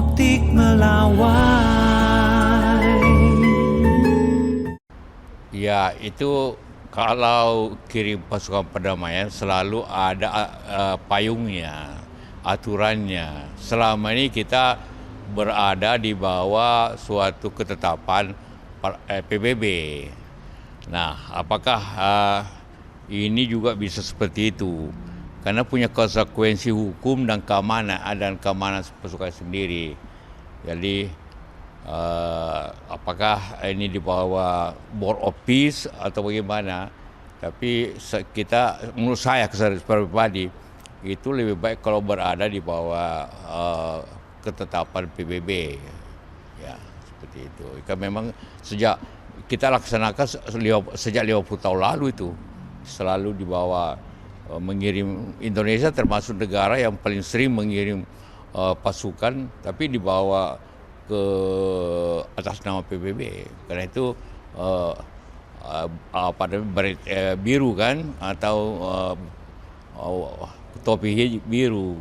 Optik Melawai. Ya, itu kalau kirim pasukan perdamaian selalu ada payungnya, aturannya. Selama ini kita berada di bawah suatu ketetapan PBB. Nah, apakah ini juga bisa seperti itu? Karena punya konsekuensi hukum dan keamanan pasukan sendiri. Jadi apakah ini di bawah Board of Peace atau bagaimana? Tapi kita, menurut saya secara pribadi, itu lebih baik kalau berada di bawah ketetapan PBB. Ya, seperti itu. Kan memang sejak kita laksanakan sejak 50 tahun lalu itu selalu di bawah mengirim. Indonesia termasuk negara yang paling sering mengirim pasukan, tapi dibawa ke atas nama PBB. Karena itu biru kan, atau topi biru,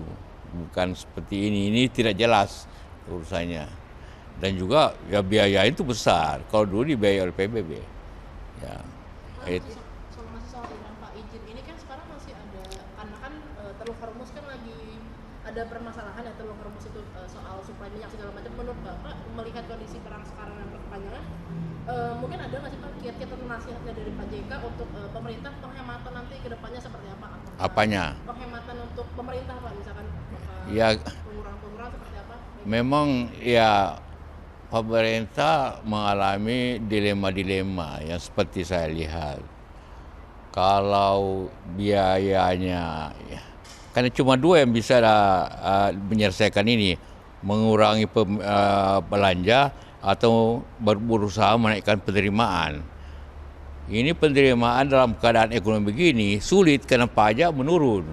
bukan seperti ini. Ini tidak jelas urusannya. Dan juga ya biaya itu besar. Kalau dulu dibiayai oleh PBB. Ya. Masih soal ini Pak, izin ini kan sekarang masih ada, karena kan Teluk Hormuz kan lagi ada permasalahan ya, Teluk Hormuz itu soal suplai minyak segala macam. Menurut Bapak, melihat kondisi perang sekarang yang berkepanjangan, mungkin ada nggak sih Pak kiat-kiat nasihatnya dari Pak JK untuk pemerintah penghematan nanti ke depannya seperti apa? Apanya? Penghematan untuk pemerintah Pak, misalkan ya, pengurangan seperti apa? Memang ya pemerintah mengalami dilema-dilema yang seperti saya lihat. Kalau biayanya, ya, karena cuma dua yang bisa menyelesaikan ini, mengurangi belanja atau berusaha menaikkan penerimaan. Ini penerimaan dalam keadaan ekonomi begini sulit karena pajak menurun.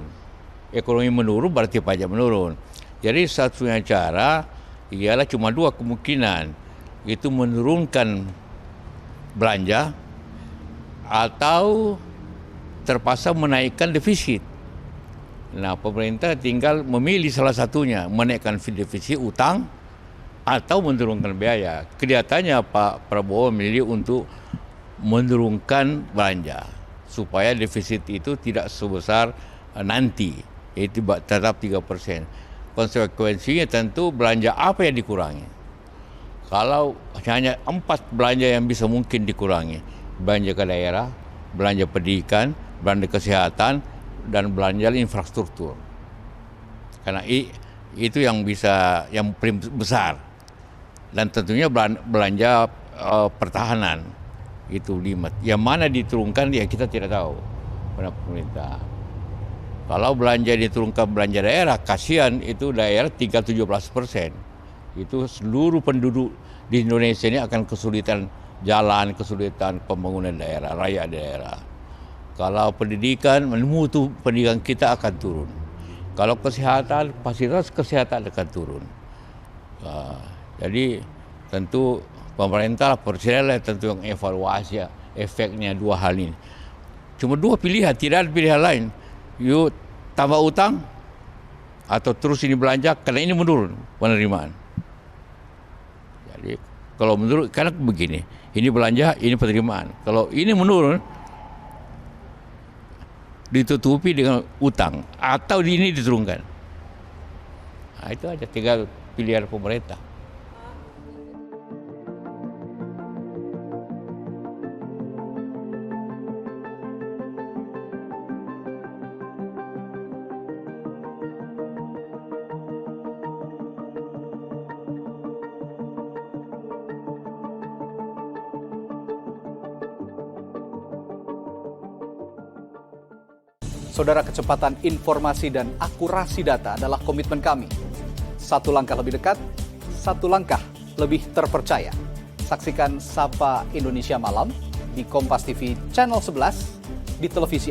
Ekonomi menurun berarti pajak menurun. Jadi satunya cara ialah cuma dua kemungkinan, itu menurunkan belanja atau terpaksa menaikkan defisit. Nah, pemerintah tinggal memilih salah satunya, menaikkan defisit utang atau menurunkan biaya. Kelihatannya Pak Prabowo memilih untuk menurunkan belanja supaya defisit itu tidak sebesar nanti, yaitu tetap 3%. Konsekuensinya tentu belanja apa yang dikurangi. Kalau hanya 4 belanja yang bisa mungkin dikurangi, belanja ke daerah, belanja pendidikan, belanja kesehatan, dan belanja infrastruktur. Karena itu yang bisa, yang paling besar. Dan tentunya belanja pertahanan itu 5. Yang mana diturunkan ya kita tidak tahu pada pemerintah. Kalau belanja diturunkan belanja daerah, kasihan itu daerah tinggal 17%. Itu seluruh penduduk di Indonesia ini akan kesulitan jalan, kesulitan pembangunan daerah, rakyat daerah. Kalau pendidikan, mutu pendidikan kita akan turun. Kalau kesehatan, fasilitas kesehatan akan turun. Jadi tentu pemerintah presiden tentu yang evaluasi efeknya dua hal ini. Cuma dua pilihan, tidak ada pilihan lain. Yuk tambah utang atau terus ini belanja, karena ini menurun penerimaan. Jadi kalau menurun, karena begini, ini belanja, ini penerimaan. Kalau ini menurun, ditutupi dengan utang atau ini diturunkan. Nah, itu aja, tinggal pilihan pemerintah. Saudara, kecepatan informasi dan akurasi data adalah komitmen kami. Satu langkah lebih dekat, satu langkah lebih terpercaya. Saksikan Sapa Indonesia Malam di Kompas TV Channel 11 di televisi